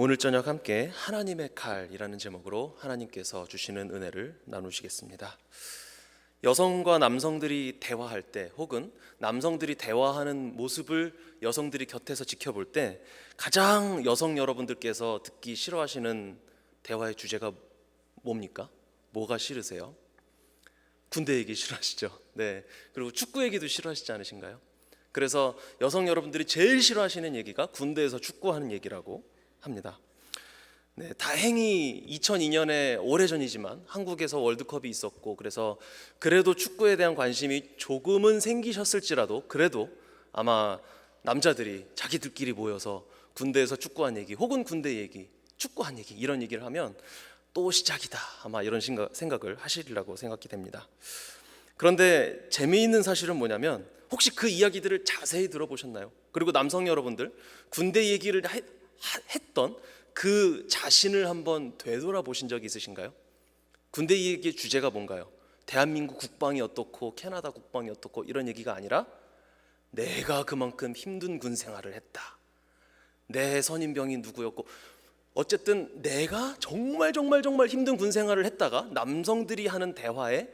오늘 저녁 함께 하나님의 칼이라는 제목으로 하나님께서 주시는 은혜를 나누시겠습니다. 여성과 남성들이 대화할 때 혹은 남성들이 대화하는 모습을 여성들이 곁에서 지켜볼 때 가장 여성 여러분들께서 듣기 싫어하시는 대화의 주제가 뭡니까? 뭐가 싫으세요? 군대 얘기 싫어하시죠? 네. 그리고 축구 얘기도 싫어하시지 않으신가요? 그래서 여성 여러분들이 제일 싫어하시는 얘기가 군대에서 축구하는 얘기라고 합니다. 네, 다행히 2002년에 오래전이지만 한국에서 월드컵이 있었고 그래도 축구에 대한 관심이 조금은 생기셨을지라도 그래도 아마 남자들이 자기들끼리 모여서 군대에서 축구한 얘기 혹은 군대 얘기, 축구한 얘기 이런 얘기를 하면 또 시작이다 아마 이런 생각을 하시리라고 생각이 됩니다. 그런데 재미있는 사실은 뭐냐면 혹시 그 이야기들을 자세히 들어보셨나요? 그리고 남성 여러분들 군대 얘기를 했던 그 자신을 한번 되돌아보신 적이 있으신가요? 군대 얘기의 주제가 뭔가요? 대한민국 국방이 어떻고 캐나다 국방이 어떻고 이런 얘기가 아니라 내가 그만큼 힘든 군 생활을 했다, 내 선임병이 누구였고, 어쨌든 내가 정말 힘든 군 생활을 했다가 남성들이 하는 대화에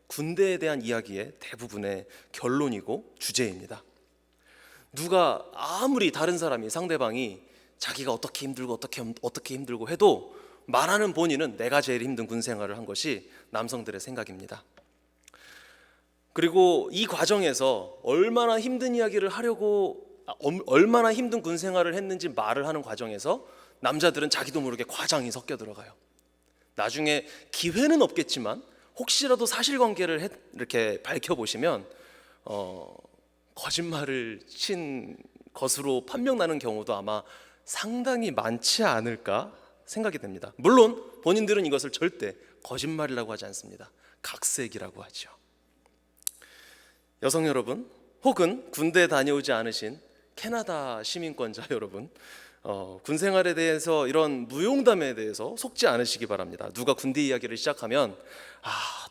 군대에 대한 이야기의 대부분의 결론이고 주제입니다. 누가 아무리 다른 사람이 상대방이 자기가 어떻게 힘들고 해도 말하는 본인은 내가 제일 힘든 군 생활을 한 것이 남성들의 생각입니다. 그리고 이 과정에서 얼마나 힘든 이야기를 하려고 얼마나 힘든 군 생활을 했는지 말을 하는 과정에서 남자들은 자기도 모르게 과장이 섞여 들어가요. 나중에 기회는 없겠지만 혹시라도 사실관계를 이렇게 밝혀보시면 거짓말을 친 것으로 판명나는 경우도 아마 상당히 많지 않을까 생각이 됩니다. 물론 본인들은 이것을 절대 거짓말이라고 하지 않습니다. 각색이라고 하죠. 여성 여러분 혹은 군대 다녀오지 않으신 캐나다 시민권자 여러분, 군 생활에 대해서 이런 무용담에 대해서 속지 않으시기 바랍니다. 누가 군대 이야기를 시작하면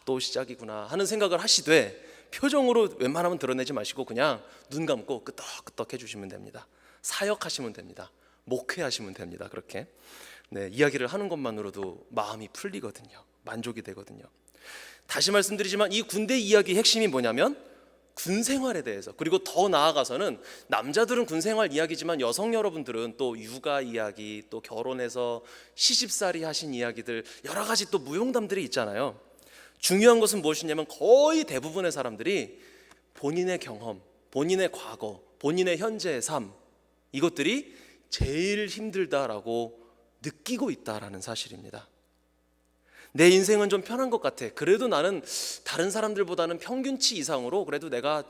또 시작이구나 하는 생각을 하시되 표정으로 웬만하면 드러내지 마시고 그냥 눈 감고 끄덕끄덕 해주시면 됩니다. 사역하시면 됩니다. 목회하시면 됩니다. 그렇게 이야기를 하는 것만으로도 마음이 풀리거든요. 만족이 되거든요. 다시 말씀드리지만 이 군대 이야기의 핵심이 뭐냐면 군 생활에 대해서, 그리고 더 나아가서는 남자들은 군 생활 이야기지만 여성 여러분들은 또 육아 이야기, 또 결혼해서 시집살이 하신 이야기들 여러 가지 또 무용담들이 있잖아요. 중요한 것은 무엇이냐면 거의 대부분의 사람들이 본인의 경험, 본인의 과거, 본인의 현재의 삶, 이것들이 제일 힘들다라고 느끼고 있다라는 사실입니다. 내 인생은 좀 편한 것 같아, 그래도 나는 다른 사람들보다는 평균치 이상으로 그래도 내가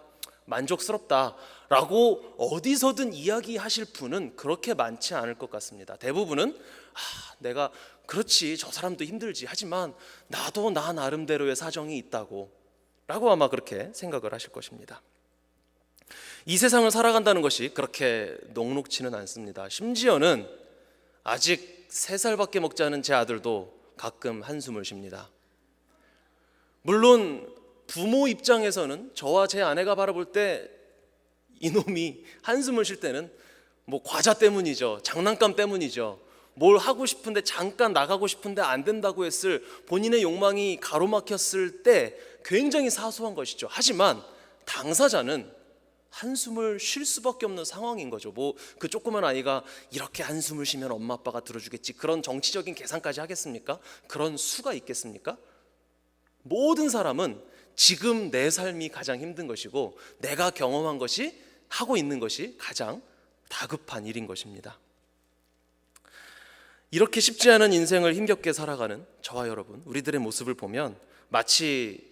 만족스럽다라고 어디서든 이야기하실 분은 그렇게 많지 않을 것 같습니다. 대부분은 내가 그렇지 저 사람도 힘들지 하지만 나도 나 나름대로의 사정이 있다고 라고 아마 그렇게 생각을 하실 것입니다. 이 세상을 살아간다는 것이 그렇게 녹록지는 않습니다. 심지어는 아직 3살밖에 먹지 않은 제 아들도 가끔 한숨을 쉽니다. 물론 부모 입장에서는 저와 제 아내가 바라볼 때 이놈이 한숨을 쉴 때는 뭐 과자 때문이죠, 장난감 때문이죠, 뭘 하고 싶은데 잠깐 나가고 싶은데 안 된다고 했을 본인의 욕망이 가로막혔을 때 굉장히 사소한 것이죠. 하지만 당사자는 한숨을 쉴 수밖에 없는 상황인 거죠. 그 조그만 아이가 이렇게 한숨을 쉬면 엄마 아빠가 들어주겠지, 그런 정치적인 계산까지 하겠습니까? 그런 수가 있겠습니까? 모든 사람은 지금 내 삶이 가장 힘든 것이고 내가 경험한 것이, 하고 있는 것이 가장 다급한 일인 것입니다. 이렇게 쉽지 않은 인생을 힘겹게 살아가는 저와 여러분, 우리들의 모습을 보면 마치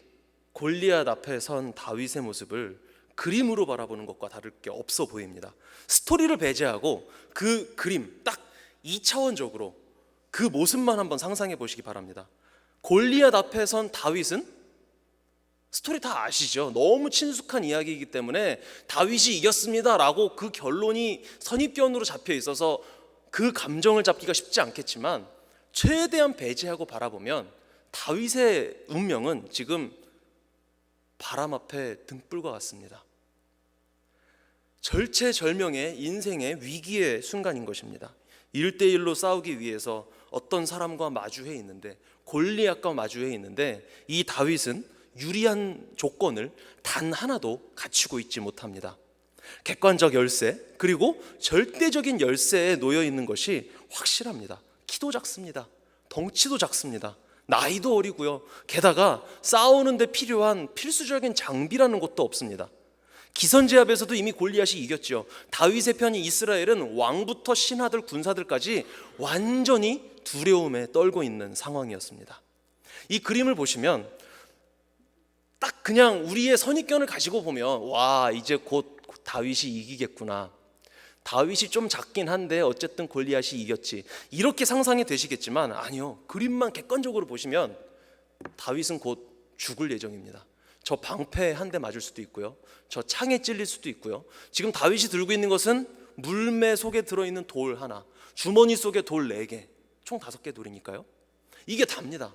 골리앗 앞에 선 다윗의 모습을 그림으로 바라보는 것과 다를 게 없어 보입니다. 스토리를 배제하고 그 그림 딱 2차원적으로 그 모습만 한번 상상해 보시기 바랍니다. 골리앗 앞에 선 다윗은 스토리 다 아시죠? 너무 친숙한 이야기이기 때문에 다윗이 이겼습니다 라고 그 결론이 선입견으로 잡혀 있어서 그 감정을 잡기가 쉽지 않겠지만 최대한 배제하고 바라보면 다윗의 운명은 지금 바람 앞에 등불과 같습니다. 절체절명의 인생의 위기의 순간인 것입니다. 1대1로 싸우기 위해서 어떤 사람과 마주해 있는데, 골리앗과 마주해 있는데, 이 다윗은 유리한 조건을 단 하나도 갖추고 있지 못합니다. 객관적 열세, 그리고 절대적인 열세에 놓여 있는 것이 확실합니다. 키도 작습니다. 덩치도 작습니다. 나이도 어리고요. 게다가 싸우는데 필요한 필수적인 장비라는 것도 없습니다. 기선제압에서도 이미 골리앗이 이겼죠. 다윗의 편인 이스라엘은 왕부터 신하들, 군사들까지 완전히 두려움에 떨고 있는 상황이었습니다. 이 그림을 보시면 딱 그냥 우리의 선입견을 가지고 보면, 와, 이제 곧 다윗이 이기겠구나, 다윗이 좀 작긴 한데 어쨌든 골리앗이 이겼지, 이렇게 상상이 되시겠지만, 아니요, 그림만 객관적으로 보시면 다윗은 곧 죽을 예정입니다. 저 방패 한 대 맞을 수도 있고요, 저 창에 찔릴 수도 있고요. 지금 다윗이 들고 있는 것은 물매 속에 들어있는 돌 하나, 주머니 속에 돌 4개, 총 5개 돌이니까요. 이게 답니다.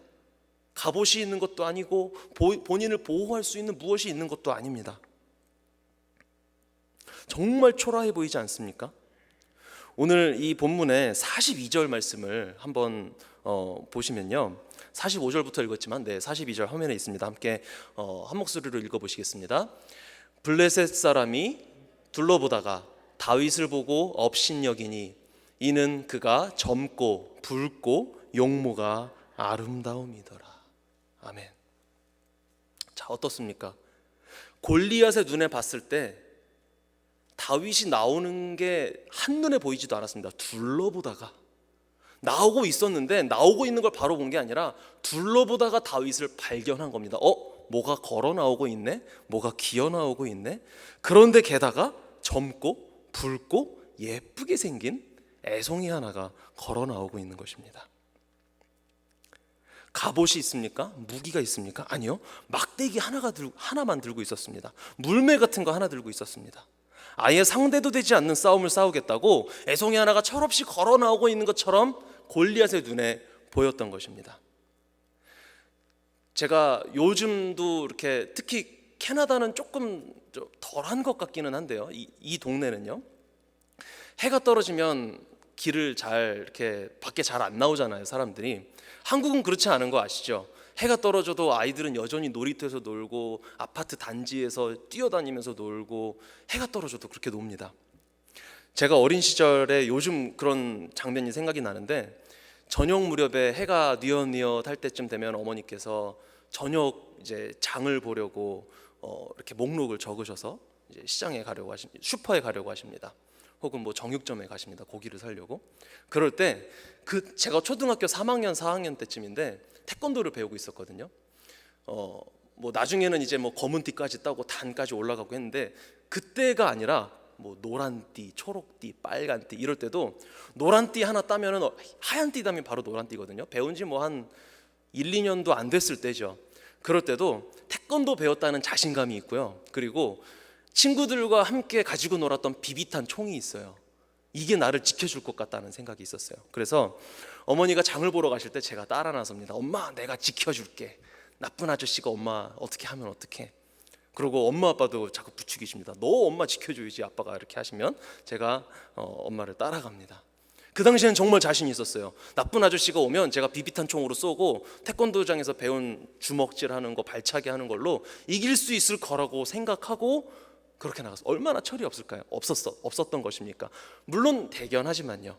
갑옷이 있는 것도 아니고 본인을 보호할 수 있는 무엇이 있는 것도 아닙니다. 정말 초라해 보이지 않습니까? 오늘 이 본문의 42절 말씀을 한번 보시면요, 45절부터 읽었지만 42절 화면에 있습니다. 함께 한 목소리로 읽어보시겠습니다. 블레셋 사람이 둘러보다가 다윗을 보고 업신여기니 이는 그가 젊고 붉고 용모가 아름다움이더라. 아멘. 자, 어떻습니까? 골리앗의 눈에 봤을 때 다윗이 나오는 게 한눈에 보이지도 않았습니다. 둘러보다가 나오고 있었는데, 나오고 있는 걸 바로 본 게 아니라 둘러보다가 다윗을 발견한 겁니다. 뭐가 걸어 나오고 있네? 뭐가 기어 나오고 있네? 그런데 게다가 젊고 붉고 예쁘게 생긴 애송이 하나가 걸어 나오고 있는 것입니다. 갑옷이 있습니까? 무기가 있습니까? 아니요. 막대기 하나만 들고 있었습니다. 물매 같은 거 하나 들고 있었습니다. 아예 상대도 되지 않는 싸움을 싸우겠다고 애송이 하나가 철없이 걸어 나오고 있는 것처럼 골리앗의 눈에 보였던 것입니다. 제가 요즘도 이렇게, 특히 캐나다는 조금 덜한 것 같기는 한데요, 이 동네는요, 해가 떨어지면 길을 잘 이렇게 밖에 잘 안 나오잖아요, 사람들이. 한국은 그렇지 않은 거 아시죠? 해가 떨어져도 아이들은 여전히 놀이터에서 놀고 아파트 단지에서 뛰어다니면서 놀고, 해가 떨어져도 그렇게 놉니다. 제가 어린 시절에 요즘 그런 장면이 생각이 나는데, 저녁 무렵에 해가 뉘엿뉘엿할 때쯤 되면 어머니께서 저녁 이제 장을 보려고 이렇게 목록을 적으셔서 이제 시장에 가려고 슈퍼에 가려고 하십니다. 혹은 뭐 정육점에 가십니다. 고기를 사려고. 그럴 때 제가 초등학교 3학년 4학년 때쯤인데 태권도를 배우고 있었거든요. 뭐 나중에는 이제 뭐 검은 띠까지 따고 단까지 올라가고 했는데, 그때가 아니라 뭐 노란 띠, 초록 띠, 빨간 띠 이럴 때도 노란 띠 하나 따면은 하얀 띠 따면 바로 노란 띠거든요. 배운 지 뭐 한 1, 2년도 안 됐을 때죠. 그럴 때도 태권도 배웠다는 자신감이 있고요. 그리고 친구들과 함께 가지고 놀았던 비비탄 총이 있어요. 이게 나를 지켜줄 것 같다는 생각이 있었어요. 그래서 어머니가 장을 보러 가실 때 제가 따라 나섭니다. 엄마, 내가 지켜줄게. 나쁜 아저씨가 엄마 어떻게 하면 어떡해. 그리고 엄마 아빠도 자꾸 부추기십니다. 너 엄마 지켜줘야지, 아빠가 이렇게 하시면 제가 엄마를 따라갑니다. 그 당시에는 정말 자신이 있었어요. 나쁜 아저씨가 오면 제가 비비탄 총으로 쏘고 태권도장에서 배운 주먹질하는 거, 발차기 하는 걸로 이길 수 있을 거라고 생각하고 그렇게 나갔어요. 얼마나 철이 없을까요? 없었던 것입니까? 물론 대견하지만요,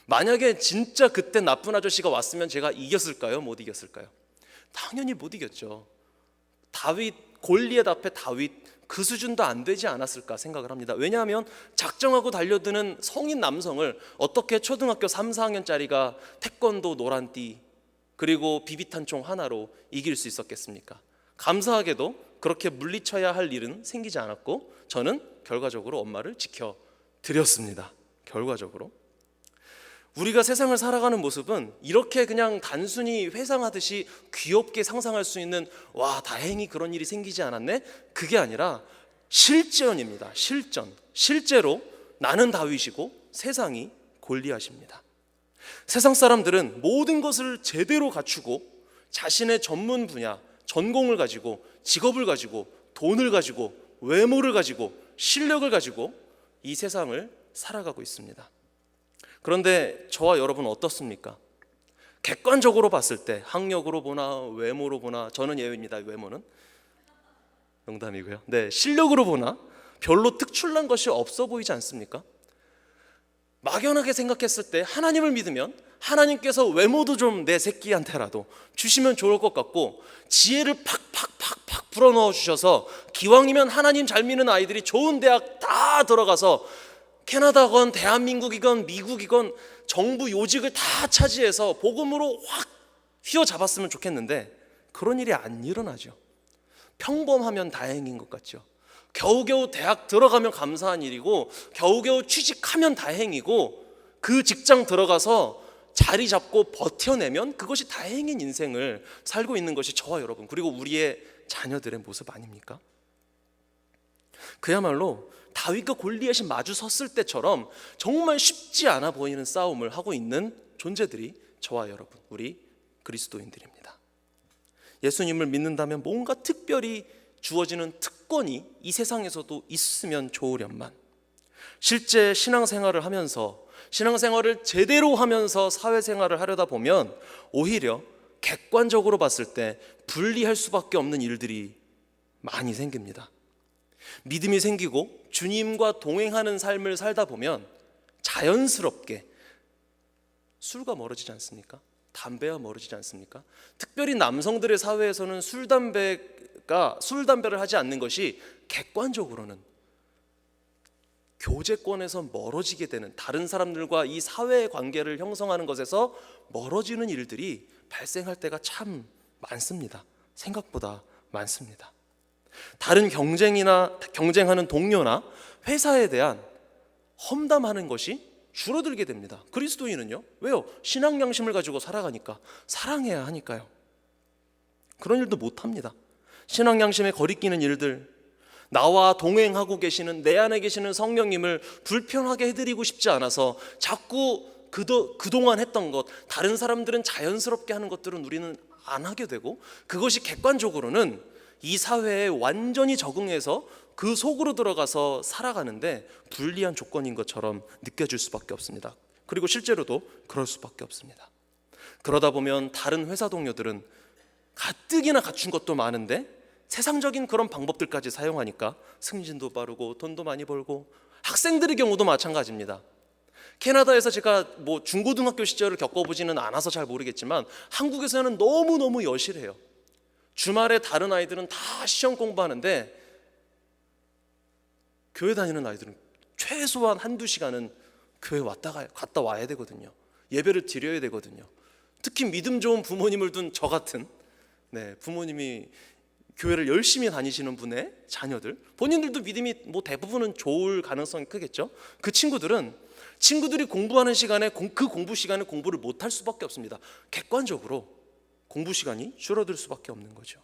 만약에 진짜 그때 나쁜 아저씨가 왔으면 제가 이겼을까요? 못 이겼을까요? 당연히 못 이겼죠. 골리앗 앞에 다윗 그 수준도 안 되지 않았을까 생각을 합니다. 왜냐하면 작정하고 달려드는 성인 남성을 어떻게 초등학교 3, 4학년짜리가 태권도 노란띠 그리고 비비탄총 하나로 이길 수 있었겠습니까? 감사하게도 그렇게 물리쳐야 할 일은 생기지 않았고, 저는 결과적으로 엄마를 지켜드렸습니다. 결과적으로 우리가 세상을 살아가는 모습은 이렇게 그냥 단순히 회상하듯이 귀엽게 상상할 수 있는, 와, 다행히 그런 일이 생기지 않았네, 그게 아니라 실전입니다. 실제로 나는 다윗이고 세상이 골리앗입니다. 세상 사람들은 모든 것을 제대로 갖추고 자신의 전문 분야, 전공을 가지고, 직업을 가지고, 돈을 가지고, 외모를 가지고, 실력을 가지고 이 세상을 살아가고 있습니다. 그런데 저와 여러분 어떻습니까? 객관적으로 봤을 때 학력으로 보나 외모로 보나, 저는 예외입니다. 외모는 농담이고요. 네, 실력으로 보나 별로 특출난 것이 없어 보이지 않습니까? 막연하게 생각했을 때 하나님을 믿으면 하나님께서 외모도 좀 내 새끼한테라도 주시면 좋을 것 같고, 지혜를 팍팍팍팍 불어넣어 주셔서 기왕이면 하나님 잘 믿는 아이들이 좋은 대학 다 들어가서 캐나다건 대한민국이건 미국이건 정부 요직을 다 차지해서 복음으로 확 휘어잡았으면 좋겠는데 그런 일이 안 일어나죠. 평범하면 다행인 것 같죠. 겨우겨우 대학 들어가면 감사한 일이고, 겨우겨우 취직하면 다행이고, 그 직장 들어가서 자리 잡고 버텨내면 그것이 다행인 인생을 살고 있는 것이 저와 여러분, 그리고 우리의 자녀들의 모습 아닙니까? 그야말로 다윗과 골리앗이 마주 섰을 때처럼 정말 쉽지 않아 보이는 싸움을 하고 있는 존재들이 저와 여러분, 우리 그리스도인들입니다. 예수님을 믿는다면 뭔가 특별히 주어지는 특권이 이 세상에서도 있으면 좋으련만, 실제 신앙생활을 하면서, 신앙생활을 제대로 하면서 사회생활을 하려다 보면 오히려 객관적으로 봤을 때 불리할 수밖에 없는 일들이 많이 생깁니다. 믿음이 생기고 주님과 동행하는 삶을 살다 보면 자연스럽게 술과 멀어지지 않습니까? 담배와 멀어지지 않습니까? 특별히 남성들의 사회에서는 술, 담배를 하지 않는 것이 객관적으로는 교제권에서 멀어지게 되는, 다른 사람들과 이 사회의 관계를 형성하는 것에서 멀어지는 일들이 발생할 때가 참 많습니다. 생각보다 많습니다. 다른 경쟁하는 동료나 회사에 대한 험담하는 것이 줄어들게 됩니다. 그리스도인은요? 왜요? 신앙 양심을 가지고 살아가니까, 사랑해야 하니까요. 그런 일도 못합니다. 신앙 양심에 거리끼는 일들, 나와 동행하고 계시는, 내 안에 계시는 성령님을 불편하게 해드리고 싶지 않아서 자꾸 그동안 했던 것, 다른 사람들은 자연스럽게 하는 것들은 우리는 안 하게 되고, 그것이 객관적으로는 이 사회에 완전히 적응해서 그 속으로 들어가서 살아가는데 불리한 조건인 것처럼 느껴질 수밖에 없습니다. 그리고 실제로도 그럴 수밖에 없습니다. 그러다 보면 다른 회사 동료들은 가뜩이나 갖춘 것도 많은데 세상적인 그런 방법들까지 사용하니까 승진도 빠르고 돈도 많이 벌고, 학생들의 경우도 마찬가지입니다. 캐나다에서 제가 중고등학교 시절을 겪어보지는 않아서 잘 모르겠지만 한국에서는 너무너무 여실해요. 주말에 다른 아이들은 다 시험 공부하는데 교회 다니는 아이들은 최소한 한두 시간은 교회 갔다 와야 되거든요. 예배를 드려야 되거든요. 특히 믿음 좋은 부모님을 둔 저 같은, 부모님이 교회를 열심히 다니시는 분의 자녀들, 본인들도 믿음이 대부분은 좋을 가능성이 크겠죠. 그 친구들이 공부하는 시간에 그 공부 시간에 공부를 못할 수밖에 없습니다. 객관적으로 공부 시간이 줄어들 수밖에 없는 거죠.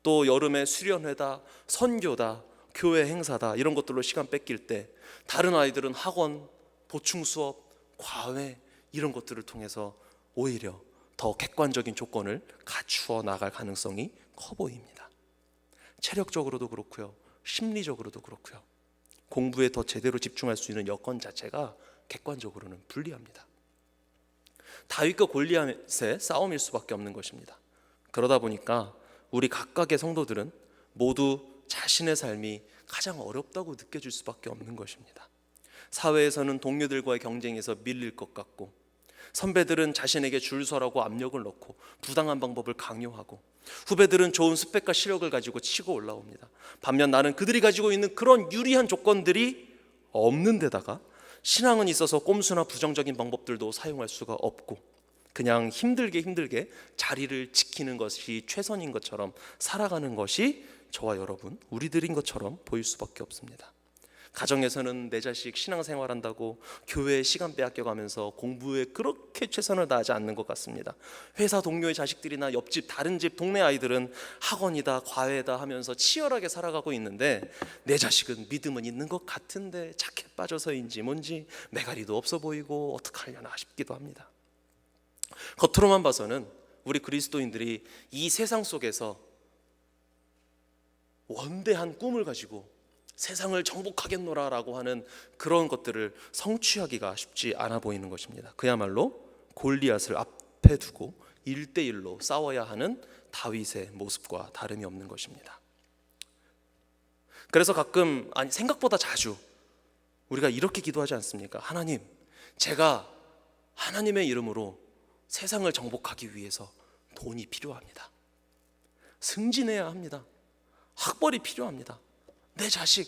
또 여름에 수련회다, 선교다, 교회 행사다, 이런 것들로 시간 뺏길 때 다른 아이들은 학원, 보충 수업, 과외, 이런 것들을 통해서 오히려 더 객관적인 조건을 갖추어 나갈 가능성이 커 보입니다. 체력적으로도 그렇고요, 심리적으로도 그렇고요, 공부에 더 제대로 집중할 수 있는 여건 자체가 객관적으로는 불리합니다. 다윗과 골리앗의 싸움일 수밖에 없는 것입니다. 그러다 보니까 우리 각각의 성도들은 모두 자신의 삶이 가장 어렵다고 느껴질 수밖에 없는 것입니다. 사회에서는 동료들과의 경쟁에서 밀릴 것 같고, 선배들은 자신에게 줄 서라고 압력을 넣고 부당한 방법을 강요하고, 후배들은 좋은 스펙과 실력을 가지고 치고 올라옵니다. 반면 나는 그들이 가지고 있는 그런 유리한 조건들이 없는 데다가 신앙은 있어서 꼼수나 부정적인 방법들도 사용할 수가 없고, 그냥 힘들게 자리를 지키는 것이 최선인 것처럼 살아가는 것이 저와 여러분, 우리들인 것처럼 보일 수밖에 없습니다. 가정에서는 내 자식 신앙생활한다고 교회에 시간 빼앗겨가면서 공부에 그렇게 최선을 다하지 않는 것 같습니다. 회사 동료의 자식들이나 옆집, 다른 집, 동네 아이들은 학원이다, 과외다 하면서 치열하게 살아가고 있는데 내 자식은 믿음은 있는 것 같은데 착해 빠져서인지 뭔지 매가리도 없어 보이고 어떡하려나 싶기도 합니다. 겉으로만 봐서는 우리 그리스도인들이 이 세상 속에서 원대한 꿈을 가지고 세상을 정복하겠노라라고 하는 그런 것들을 성취하기가 쉽지 않아 보이는 것입니다. 그야말로 골리앗을 앞에 두고 1대1로 싸워야 하는 다윗의 모습과 다름이 없는 것입니다. 그래서 가끔, 아니 생각보다 자주 우리가 이렇게 기도하지 않습니까? 하나님, 제가 하나님의 이름으로 세상을 정복하기 위해서 돈이 필요합니다. 승진해야 합니다. 학벌이 필요합니다. 내 자식,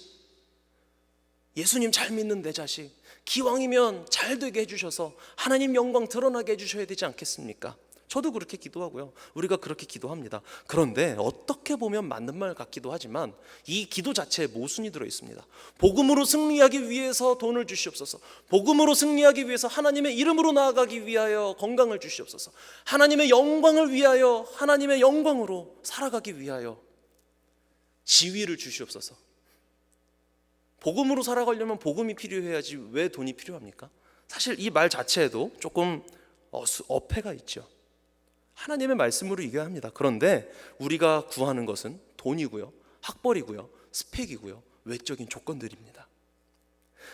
예수님 잘 믿는 내 자식, 기왕이면 잘 되게 해주셔서 하나님 영광 드러나게 해주셔야 되지 않겠습니까? 저도 그렇게 기도하고요. 우리가 그렇게 기도합니다. 그런데 어떻게 보면 맞는 말 같기도 하지만 이 기도 자체에 모순이 들어 있습니다. 복음으로 승리하기 위해서 돈을 주시옵소서. 복음으로 승리하기 위해서 하나님의 이름으로 나아가기 위하여 건강을 주시옵소서. 하나님의 영광을 위하여 하나님의 영광으로 살아가기 위하여 지위를 주시옵소서. 복음으로 살아가려면 복음이 필요해야지 왜 돈이 필요합니까? 사실 이 말 자체에도 조금 어폐가 있죠. 하나님의 말씀으로 이겨야 합니다. 그런데 우리가 구하는 것은 돈이고요, 학벌이고요, 스펙이고요, 외적인 조건들입니다.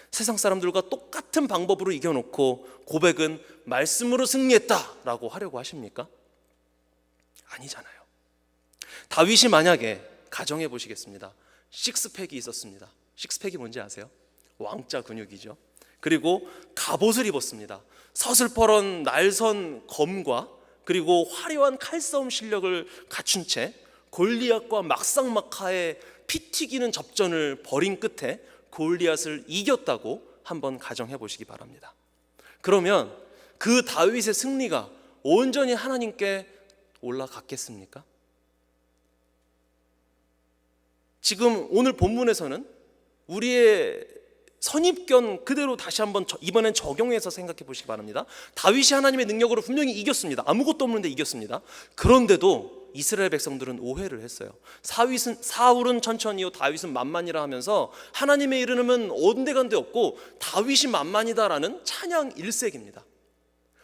세상 사람들과 똑같은 방법으로 이겨놓고 고백은 말씀으로 승리했다라고 하려고 하십니까? 아니잖아요. 다윗이 만약에 가정해 보시겠습니다. 식스팩이 있었습니다. 식스팩이 뭔지 아세요? 왕자 근육이죠. 그리고 갑옷을 입었습니다. 서슬퍼런 날선 검과 그리고 화려한 칼싸움 실력을 갖춘 채 골리앗과 막상막하의 피 튀기는 접전을 벌인 끝에 골리앗을 이겼다고 한번 가정해 보시기 바랍니다. 그러면 그 다윗의 승리가 온전히 하나님께 올라갔겠습니까? 지금 오늘 본문에서는 우리의 선입견 그대로 다시 한번 이번엔 적용해서 생각해 보시기 바랍니다. 다윗이 하나님의 능력으로 분명히 이겼습니다. 아무것도 없는데 이겼습니다. 그런데도 이스라엘 백성들은 오해를 했어요. 사울은 천천히요 다윗은 만만이라 하면서 하나님의 이름은 온데간데 없고 다윗이 만만이다라는 찬양 일색입니다.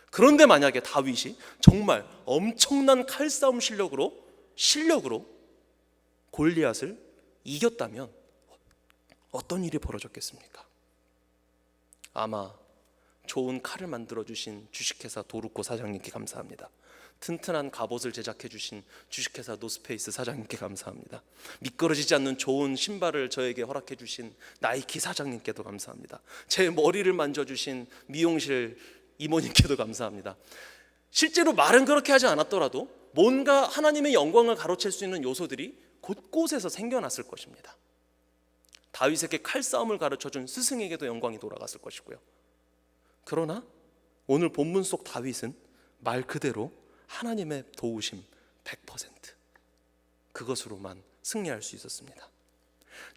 그런데 만약에 다윗이 정말 엄청난 칼싸움 실력으로 골리앗을 이겼다면 어떤 일이 벌어졌겠습니까? 아마 좋은 칼을 만들어주신 주식회사 도루코 사장님께 감사합니다. 튼튼한 갑옷을 제작해주신 주식회사 노스페이스 사장님께 감사합니다. 미끄러지지 않는 좋은 신발을 저에게 허락해주신 나이키 사장님께도 감사합니다. 제 머리를 만져주신 미용실 이모님께도 감사합니다. 실제로 말은 그렇게 하지 않았더라도 뭔가 하나님의 영광을 가로챌 수 있는 요소들이 곳곳에서 생겨났을 것입니다. 다윗에게 칼싸움을 가르쳐준 스승에게도 영광이 돌아갔을 것이고요. 그러나 오늘 본문 속 다윗은 말 그대로 하나님의 도우심 100% 그것으로만 승리할 수 있었습니다.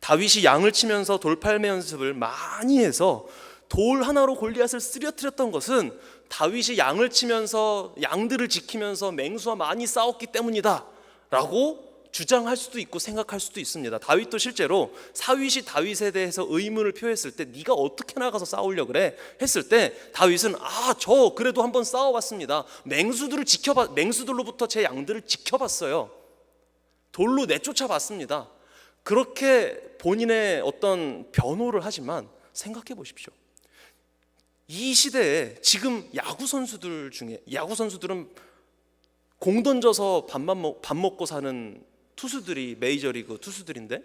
다윗이 양을 치면서 돌팔매 연습을 많이 해서 돌 하나로 골리앗을 쓰러뜨렸던 것은 다윗이 양을 치면서 양들을 지키면서 맹수와 많이 싸웠기 때문이다 라고 주장할 수도 있고 생각할 수도 있습니다. 다윗도 실제로 사윗이 다윗에 대해서 의문을 표했을 때 네가 어떻게 나가서 싸우려고 그래? 했을 때 다윗은 저 그래도 한번 싸워봤습니다. 맹수들로부터 제 양들을 지켜봤어요. 돌로 내쫓아봤습니다. 그렇게 본인의 어떤 변호를 하지만 생각해 보십시오. 이 시대에 지금 야구 선수들은 공 던져서 밥 먹고 사는 투수들이 메이저리그 투수들인데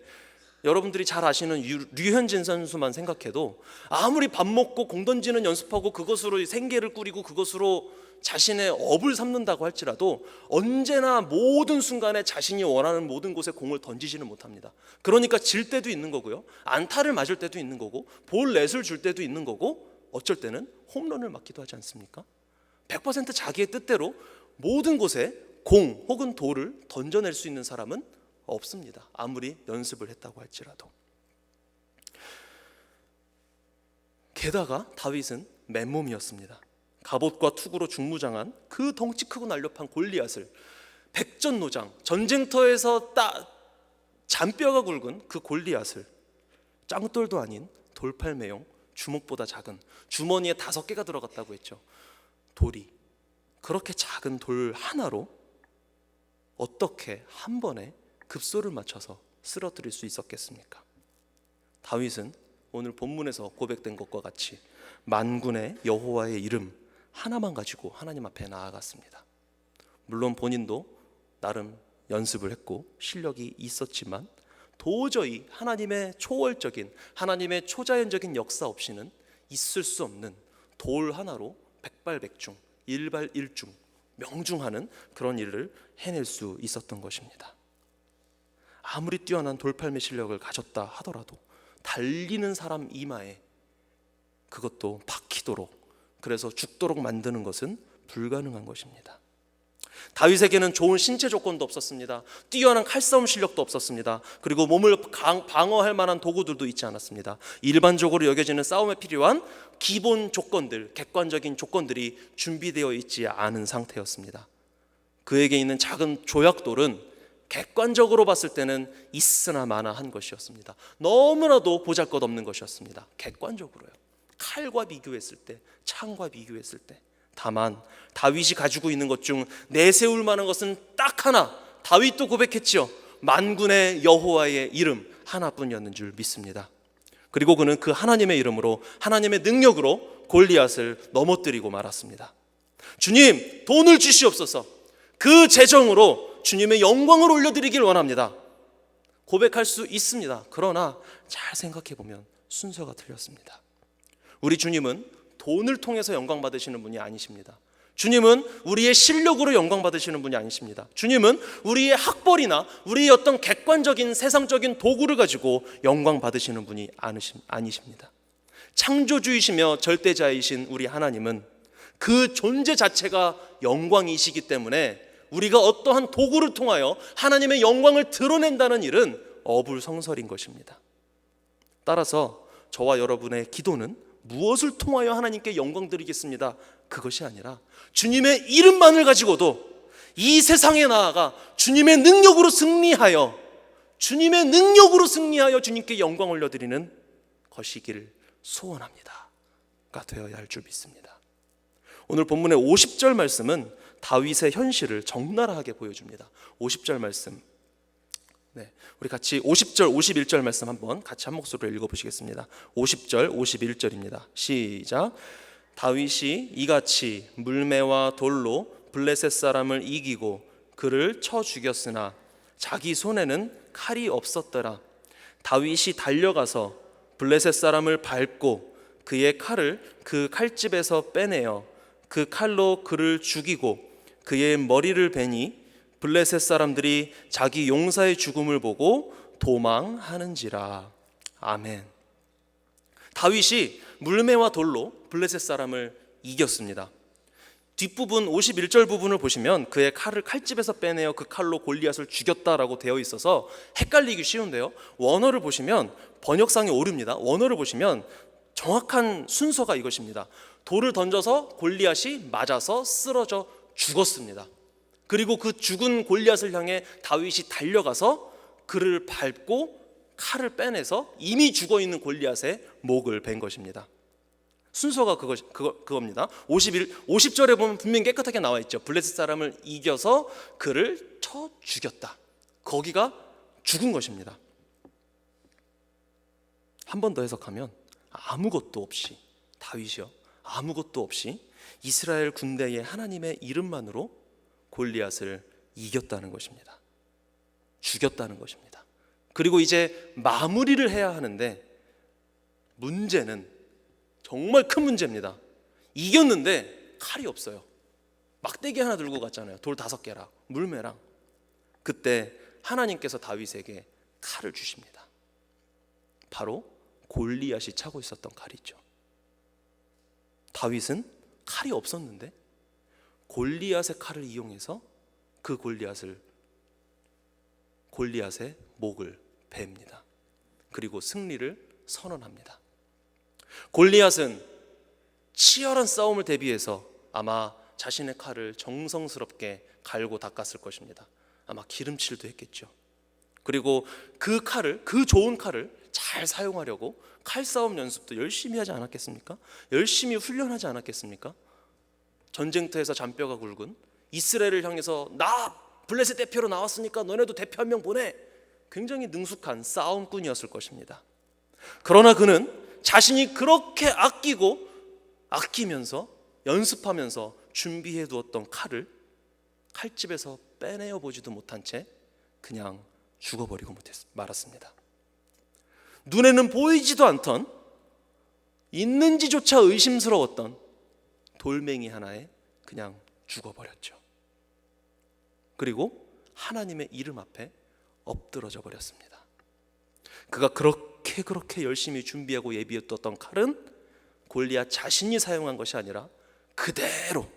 여러분들이 잘 아시는 류현진 선수만 생각해도 아무리 밥 먹고 공 던지는 연습하고 그것으로 생계를 꾸리고 그것으로 자신의 업을 삼는다고 할지라도 언제나 모든 순간에 자신이 원하는 모든 곳에 공을 던지지는 못합니다. 그러니까 질 때도 있는 거고요, 안타를 맞을 때도 있는 거고, 볼넷을 줄 때도 있는 거고, 어쩔 때는 홈런을 맞기도 하지 않습니까? 100% 자기의 뜻대로 모든 곳에 공 혹은 돌을 던져낼 수 있는 사람은 없습니다. 아무리 연습을 했다고 할지라도. 게다가 다윗은 맨몸이었습니다. 갑옷과 투구로 중무장한 그 덩치 크고 날렵한 골리앗을 백전노장, 전쟁터에서 잔뼈가 굵은 그 골리앗을 짱돌도 아닌 돌팔매용 주먹보다 작은 주머니에 5개가 들어갔다고 했죠. 돌이 그렇게 작은 돌 하나로 어떻게 한 번에 급소를 맞춰서 쓰러뜨릴 수 있었겠습니까? 다윗은 오늘 본문에서 고백된 것과 같이 만군의 여호와의 이름 하나만 가지고 하나님 앞에 나아갔습니다. 물론 본인도 나름 연습을 했고 실력이 있었지만 도저히 하나님의 초월적인, 하나님의 초자연적인 역사 없이는 있을 수 없는 돌 하나로 백발백중, 일발일중, 명중하는 그런 일을 해낼 수 있었던 것입니다. 아무리 뛰어난 돌팔매 실력을 가졌다 하더라도 달리는 사람 이마에 그것도 박히도록, 그래서 죽도록 만드는 것은 불가능한 것입니다. 다윗에게는 좋은 신체 조건도 없었습니다. 뛰어난 칼싸움 실력도 없었습니다. 그리고 몸을 방어할 만한 도구들도 있지 않았습니다. 일반적으로 여겨지는 싸움에 필요한 기본 조건들, 객관적인 조건들이 준비되어 있지 않은 상태였습니다. 그에게 있는 작은 조약돌은 객관적으로 봤을 때는 있으나 마나한 것이었습니다. 너무나도 보잘것없는 것이었습니다. 객관적으로요. 칼과 비교했을 때, 창과 비교했을 때. 다만 다윗이 가지고 있는 것 중 내세울 만한 것은 딱 하나, 다윗도 고백했지요. 만군의 여호와의 이름 하나뿐이었는 줄 믿습니다. 그리고 그는 그 하나님의 이름으로, 하나님의 능력으로 골리앗을 넘어뜨리고 말았습니다. 주님, 돈을 주시옵소서. 그 재정으로 주님의 영광을 올려드리길 원합니다. 고백할 수 있습니다. 그러나 잘 생각해 보면 순서가 틀렸습니다. 우리 주님은 돈을 통해서 영광 받으시는 분이 아니십니다. 주님은 우리의 실력으로 영광 받으시는 분이 아니십니다. 주님은 우리의 학벌이나 우리의 어떤 객관적인 세상적인 도구를 가지고 영광 받으시는 분이 아니십니다. 창조주이시며 절대자이신 우리 하나님은 그 존재 자체가 영광이시기 때문에 우리가 어떠한 도구를 통하여 하나님의 영광을 드러낸다는 일은 어불성설인 것입니다. 따라서 저와 여러분의 기도는 무엇을 통하여 하나님께 영광 드리겠습니다, 그것이 아니라 주님의 이름만을 가지고도 이 세상에 나아가 주님의 능력으로 승리하여 주님께 영광 올려드리는 것이기를 소원합니다가 되어야 할 줄 믿습니다. 오늘 본문의 50절 말씀은 다윗의 현실을 적나라하게 보여줍니다. 50절 말씀, 우리 같이 50절, 51절 말씀 한번 같이 한 목소리로 읽어보시겠습니다. 50절, 51절입니다. 시작. 다윗이 이같이 물매와 돌로 블레셋 사람을 이기고 그를 쳐 죽였으나 자기 손에는 칼이 없었더라. 다윗이 달려가서 블레셋 사람을 밟고 그의 칼을 그 칼집에서 빼내어 그 칼로 그를 죽이고 그의 머리를 베니 블레셋 사람들이 자기 용사의 죽음을 보고 도망하는지라. 아멘. 다윗이 물매와 돌로 블레셋 사람을 이겼습니다. 뒷부분 51절 부분을 보시면 그의 칼을 칼집에서 빼내어 그 칼로 골리앗을 죽였다라고 되어 있어서 헷갈리기 쉬운데요, 원어를 보시면 번역상에 오릅니다. 원어를 보시면 정확한 순서가 이것입니다. 돌을 던져서 골리앗이 맞아서 쓰러져 죽었습니다. 그리고 그 죽은 골리앗을 향해 다윗이 달려가서 그를 밟고 칼을 빼내서 이미 죽어있는 골리앗의 목을 벤 것입니다. 순서가 그겁니다. 50절에 보면 분명히 깨끗하게 나와 있죠. 블레셋 사람을 이겨서 그를 쳐 죽였다. 거기가 죽은 것입니다. 한 번 더 해석하면 아무것도 없이, 다윗이요, 아무것도 없이 이스라엘 군대의 하나님의 이름만으로 골리앗을 이겼다는 것입니다. 죽였다는 것입니다. 그리고 이제 마무리를 해야 하는데, 문제는 정말 큰 문제입니다. 이겼는데 칼이 없어요. 막대기 하나 들고 갔잖아요. 돌 5개랑 물매랑. 그때 하나님께서 다윗에게 칼을 주십니다. 바로 골리앗이 차고 있었던 칼이죠. 다윗은 칼이 없었는데 골리앗의 칼을 이용해서 그 골리앗의 목을 베입니다. 그리고 승리를 선언합니다. 골리앗은 치열한 싸움을 대비해서 아마 자신의 칼을 정성스럽게 갈고 닦았을 것입니다. 아마 기름칠도 했겠죠. 그리고 그 칼을, 그 좋은 칼을 잘 사용하려고 칼싸움 연습도 열심히 하지 않았겠습니까? 열심히 훈련하지 않았겠습니까? 전쟁터에서 잔뼈가 굵은 이스라엘을 향해서 나 블레셋 대표로 나왔으니까 너네도 대표 한 명 보내. 굉장히 능숙한 싸움꾼이었을 것입니다. 그러나 그는 자신이 그렇게 아끼면서 연습하면서 준비해 두었던 칼을 칼집에서 빼내어 보지도 못한 채 그냥 죽어버리고 말았습니다. 눈에는 보이지도 않던, 있는지조차 의심스러웠던 돌멩이 하나에 그냥 죽어버렸죠. 그리고 하나님의 이름 앞에 엎드러져 버렸습니다. 그가 그렇게 열심히 준비하고 예비해뒀던 칼은 골리앗 자신이 사용한 것이 아니라 그대로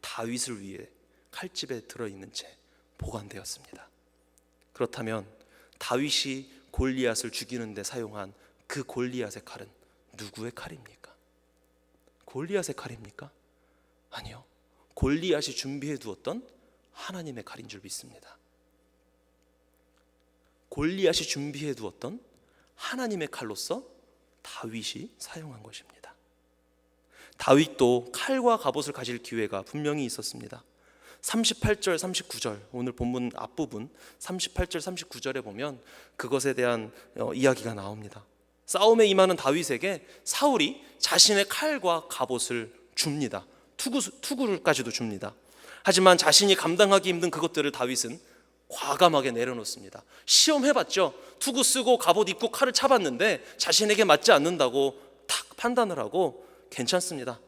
다윗을 위해 칼집에 들어있는 채 보관되었습니다. 그렇다면 다윗이 골리앗을 죽이는 데 사용한 그 골리앗의 칼은 누구의 칼입니까? 골리앗의 칼입니까? 아니요, 골리앗이 준비해 두었던 하나님의 칼인 줄 믿습니다. 골리앗이 준비해 두었던 하나님의 칼로서 다윗이 사용한 것입니다. 다윗도 칼과 갑옷을 가질 기회가 분명히 있었습니다. 38절, 39절, 오늘 본문 앞부분 38절, 39절에 보면 그것에 대한 이야기가 나옵니다. 싸움에 임하는 다윗에게 사울이 자신의 칼과 갑옷을 줍니다. 투구를까지도 줍니다. 하지만 자신이 감당하기 힘든 그것들을 다윗은 과감하게 내려놓습니다. 시험해봤죠. 투구 쓰고 갑옷 입고 칼을 차봤는데 자신에게 맞지 않는다고 탁 판단을 하고 괜찮습니다,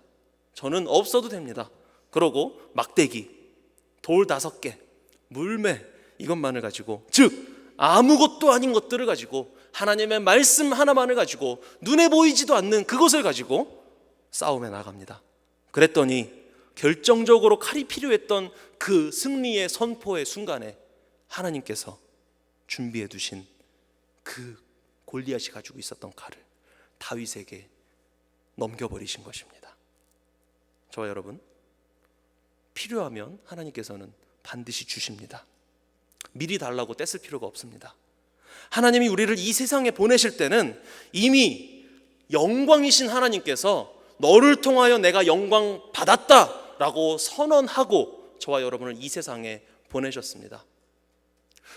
저는 없어도 됩니다. 그러고 막대기, 돌 5개, 물매, 이것만을 가지고, 즉 아무것도 아닌 것들을 가지고, 하나님의 말씀 하나만을 가지고, 눈에 보이지도 않는 그것을 가지고 싸움에 나갑니다. 그랬더니 결정적으로 칼이 필요했던 그 승리의 선포의 순간에 하나님께서 준비해 두신 그 골리앗이 가지고 있었던 칼을 다윗에게 넘겨버리신 것입니다. 저와 여러분, 필요하면 하나님께서는 반드시 주십니다. 미리 달라고 떼쓸 필요가 없습니다. 하나님이 우리를 이 세상에 보내실 때는 이미 영광이신 하나님께서 너를 통하여 내가 영광 받았다라고 선언하고 저와 여러분을 이 세상에 보내셨습니다.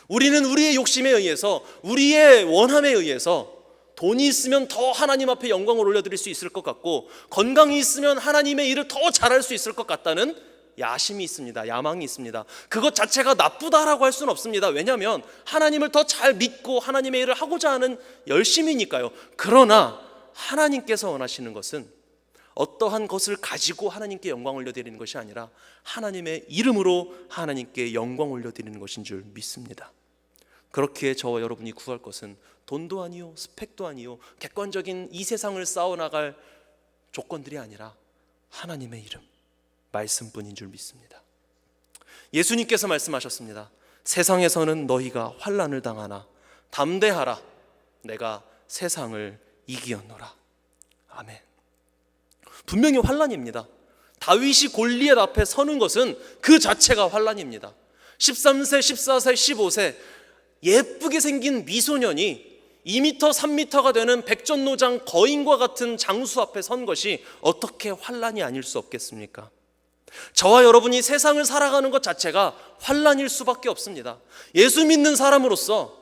우리는 우리의 욕심에 의해서, 우리의 원함에 의해서 돈이 있으면 더 하나님 앞에 영광을 올려드릴 수 있을 것 같고, 건강이 있으면 하나님의 일을 더 잘할 수 있을 것 같다는 야심이 있습니다. 야망이 있습니다. 그것 자체가 나쁘다라고 할 수는 없습니다. 왜냐하면 하나님을 더 잘 믿고 하나님의 일을 하고자 하는 열심이니까요. 그러나 하나님께서 원하시는 것은 어떠한 것을 가지고 하나님께 영광 올려드리는 것이 아니라 하나님의 이름으로 하나님께 영광 올려드리는 것인 줄 믿습니다. 그렇기에 저와 여러분이 구할 것은 돈도 아니요, 스펙도 아니요, 객관적인 이 세상을 싸워나갈 조건들이 아니라 하나님의 이름, 말씀뿐인 줄 믿습니다. 예수님께서 말씀하셨습니다. 세상에서는 너희가 환난을 당하나 담대하라, 내가 세상을 이기었노라. 아멘. 분명히 환난입니다. 다윗이 골리앗 앞에 서는 것은 그 자체가 환난입니다. 13세, 14세, 15세 예쁘게 생긴 미소년이 2m, 3m가 되는 백전노장 거인과 같은 장수 앞에 선 것이 어떻게 환난이 아닐 수 없겠습니까? 저와 여러분이 세상을 살아가는 것 자체가 환난일 수밖에 없습니다. 예수 믿는 사람으로서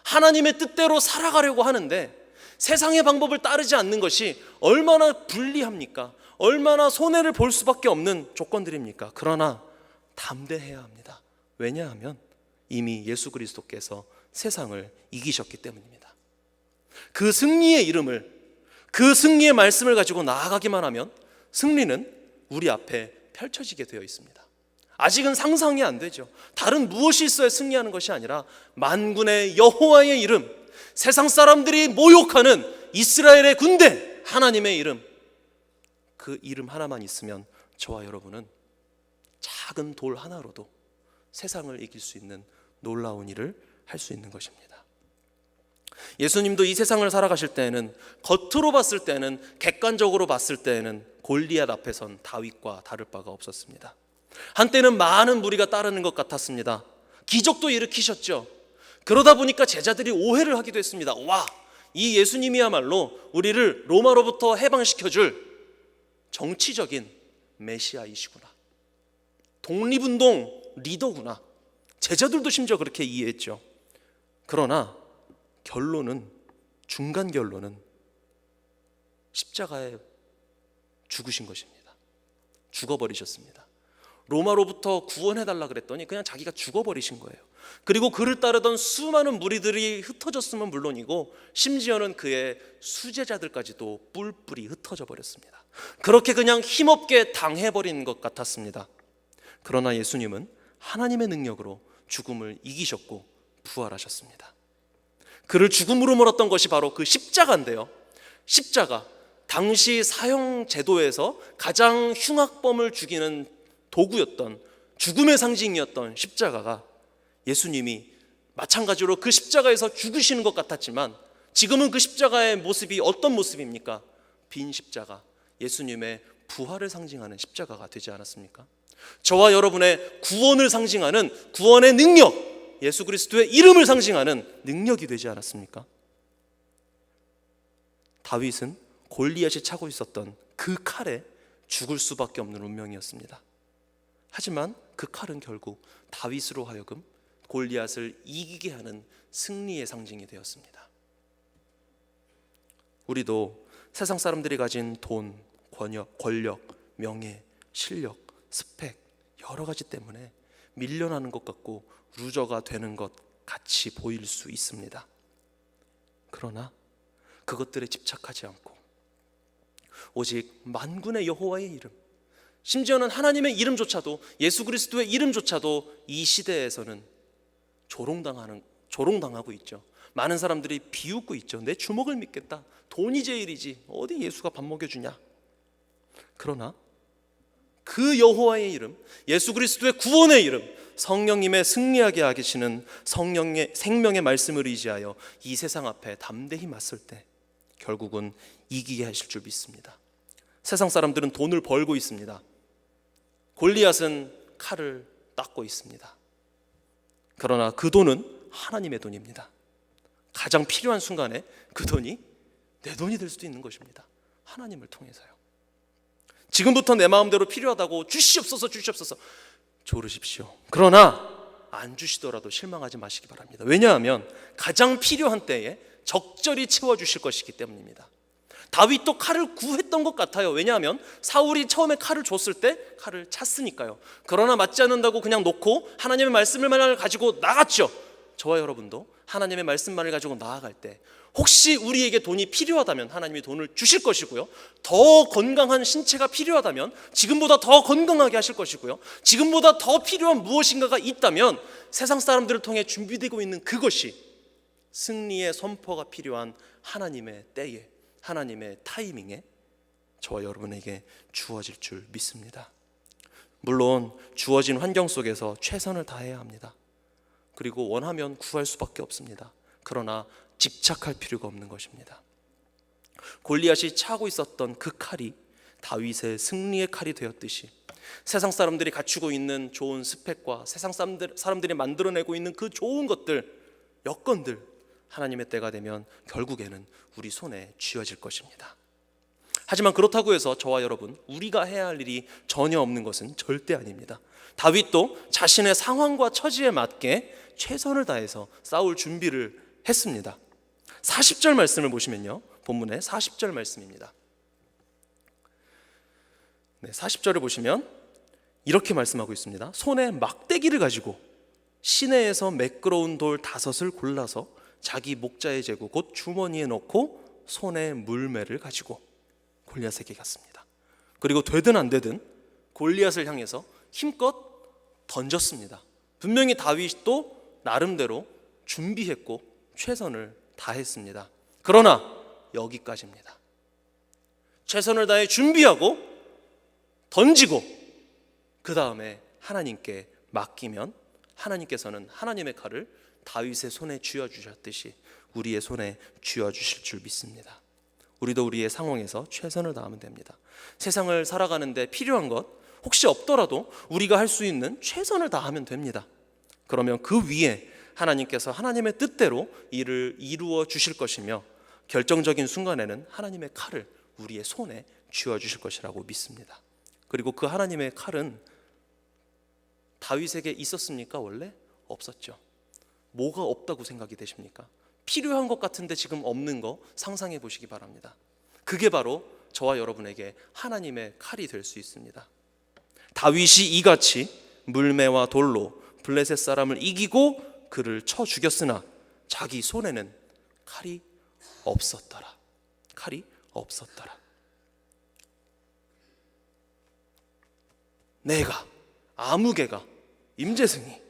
하나님의 뜻대로 살아가려고 하는데 세상의 방법을 따르지 않는 것이 얼마나 불리합니까? 얼마나 손해를 볼 수밖에 없는 조건들입니까? 그러나 담대해야 합니다. 왜냐하면 이미 예수 그리스도께서 세상을 이기셨기 때문입니다. 그 승리의 이름을, 그 승리의 말씀을 가지고 나아가기만 하면 승리는 우리 앞에 펼쳐지게 되어 있습니다. 아직은 상상이 안 되죠. 다른 무엇이 있어야 승리하는 것이 아니라 만군의 여호와의 이름, 세상 사람들이 모욕하는 이스라엘의 군대, 하나님의 이름, 그 이름 하나만 있으면 저와 여러분은 작은 돌 하나로도 세상을 이길 수 있는 놀라운 일을 할 수 있는 것입니다. 예수님도 이 세상을 살아가실 때에는, 겉으로 봤을 때는, 객관적으로 봤을 때에는 골리앗 앞에 선 다윗과 다를 바가 없었습니다. 한때는 많은 무리가 따르는 것 같았습니다. 기적도 일으키셨죠. 그러다 보니까 제자들이 오해를 하기도 했습니다. 와, 이 예수님이야말로 우리를 로마로부터 해방시켜줄 정치적인 메시아이시구나, 독립운동 리더구나. 제자들도 심지어 그렇게 이해했죠. 그러나 결론은 중간 결론은 십자가에 죽으신 것입니다. 죽어버리셨습니다. 로마로부터 구원해달라 그랬더니 그냥 자기가 죽어버리신 거예요. 그리고 그를 따르던 수많은 무리들이 흩어졌으면 물론이고 심지어는 그의 수제자들까지도 뿔뿔이 흩어져 버렸습니다. 그렇게 그냥 힘없게 당해버린 것 같았습니다. 그러나 예수님은 하나님의 능력으로 죽음을 이기셨고 부활하셨습니다. 그를 죽음으로 몰았던 것이 바로 그 십자가인데요, 십자가, 당시 사형 제도에서 가장 흉악범을 죽이는 도구였던, 죽음의 상징이었던 십자가가 예수님이 마찬가지로 그 십자가에서 죽으시는 것 같았지만 지금은 그 십자가의 모습이 어떤 모습입니까? 빈 십자가, 예수님의 부활을 상징하는 십자가가 되지 않았습니까? 저와 여러분의 구원을 상징하는 구원의 능력, 예수 그리스도의 이름을 상징하는 능력이 되지 않았습니까? 다윗은 골리앗이 차고 있었던 그 칼에 죽을 수밖에 없는 운명이었습니다. 하지만 그 칼은 결국 다윗으로 하여금 골리앗을 이기게 하는 승리의 상징이 되었습니다. 우리도 세상 사람들이 가진 돈, 권력, 명예, 실력, 스펙, 여러 가지 때문에 밀려나는 것 같고 루저가 되는 것 같이 보일 수 있습니다. 그러나 그것들에 집착하지 않고 오직 만군의 여호와의 이름, 심지어는 하나님의 이름조차도, 예수 그리스도의 이름조차도 이 시대에서는 조롱당하고 있죠. 많은 사람들이 비웃고 있죠. 내 주먹을 믿겠다, 돈이 제일이지, 어디 예수가 밥 먹여주냐. 그러나 그 여호와의 이름, 예수 그리스도의 구원의 이름, 성령님의 승리하게 하시는 성령의 생명의 말씀을 의지하여 이 세상 앞에 담대히 맞설 때 결국은 이기게 하실 줄 믿습니다. 세상 사람들은 돈을 벌고 있습니다. 골리앗은 칼을 닦고 있습니다. 그러나 그 돈은 하나님의 돈입니다. 가장 필요한 순간에 그 돈이 내 돈이 될 수도 있는 것입니다. 하나님을 통해서요. 지금부터 내 마음대로 필요하다고 주시옵소서 조르십시오. 그러나 안 주시더라도 실망하지 마시기 바랍니다. 왜냐하면 가장 필요한 때에 적절히 채워주실 것이기 때문입니다. 다윗도 칼을 구했던 것 같아요. 왜냐하면 사울이 처음에 칼을 줬을 때 칼을 찼으니까요. 그러나 맞지 않는다고 그냥 놓고 하나님의 말씀을 가지고 나갔죠. 저와 여러분도 하나님의 말씀만을 가지고 나아갈 때 혹시 우리에게 돈이 필요하다면 하나님이 돈을 주실 것이고요, 더 건강한 신체가 필요하다면 지금보다 더 건강하게 하실 것이고요, 지금보다 더 필요한 무엇인가가 있다면 세상 사람들을 통해 준비되고 있는 그것이 승리의 선포가 필요한 하나님의 때에, 하나님의 타이밍에 저와 여러분에게 주어질 줄 믿습니다. 물론 주어진 환경 속에서 최선을 다해야 합니다. 그리고 원하면 구할 수밖에 없습니다. 그러나 집착할 필요가 없는 것입니다. 골리앗이 차고 있었던 그 칼이 다윗의 승리의 칼이 되었듯이 세상 사람들이 갖추고 있는 좋은 스펙과 세상 사람들이 만들어내고 있는 그 좋은 것들, 여건들, 하나님의 때가 되면 결국에는 우리 손에 쥐어질 것입니다. 하지만 그렇다고 해서 저와 여러분, 우리가 해야 할 일이 전혀 없는 것은 절대 아닙니다. 다윗도 자신의 상황과 처지에 맞게 최선을 다해서 싸울 준비를 했습니다. 40절 말씀을 보시면요, 본문의 40절 말씀입니다. 40절을 보시면 이렇게 말씀하고 있습니다. 손에 막대기를 가지고 시내에서 매끄러운 돌 5을 골라서 자기 목자의 제구 곧 주머니에 넣고 손에 물매를 가지고 골리앗에게 갔습니다. 그리고 되든 안 되든 골리앗을 향해서 힘껏 던졌습니다. 분명히 다윗도 나름대로 준비했고 최선을 다했습니다. 그러나 여기까지입니다. 최선을 다해 준비하고 던지고 그 다음에 하나님께 맡기면 하나님께서는 하나님의 칼을 다윗의 손에 쥐어주셨듯이 우리의 손에 쥐어주실 줄 믿습니다. 우리도 우리의 상황에서 최선을 다하면 됩니다. 세상을 살아가는데 필요한 것 혹시 없더라도 우리가 할 수 있는 최선을 다하면 됩니다. 그러면 그 위에 하나님께서 하나님의 뜻대로 일을 이루어 주실 것이며 결정적인 순간에는 하나님의 칼을 우리의 손에 쥐어주실 것이라고 믿습니다. 그리고 그 하나님의 칼은 다윗에게 있었습니까? 원래 없었죠. 뭐가 없다고 생각이 되십니까? 필요한 것 같은데 지금 없는 거 상상해 보시기 바랍니다. 그게 바로 저와 여러분에게 하나님의 칼이 될 수 있습니다. 다윗이 이같이 물매와 돌로 블레셋 사람을 이기고 그를 쳐 죽였으나 자기 손에는 칼이 없었더라. 칼이 없었더라. 내가, 아무개가, 임재승이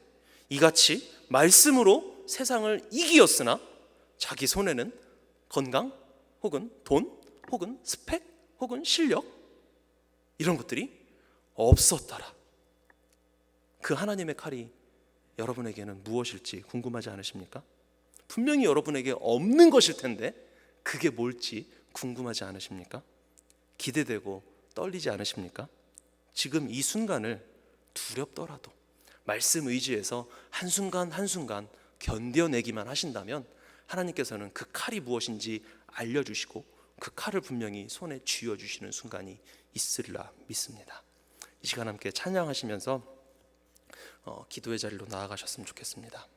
이같이 말씀으로 세상을 이기었으나 자기 손에는 건강 혹은 돈 혹은 스펙 혹은 실력 이런 것들이 없었더라. 그 하나님의 칼이 여러분에게는 무엇일지 궁금하지 않으십니까? 분명히 여러분에게 없는 것일 텐데 그게 뭘지 궁금하지 않으십니까? 기대되고 떨리지 않으십니까? 지금 이 순간을 두렵더라도 말씀 의지해서 한순간 한순간 견뎌내기만 하신다면 하나님께서는 그 칼이 무엇인지 알려주시고 그 칼을 분명히 손에 쥐어주시는 순간이 있으리라 믿습니다. 이 시간 함께 찬양하시면서 기도의 자리로 나아가셨으면 좋겠습니다.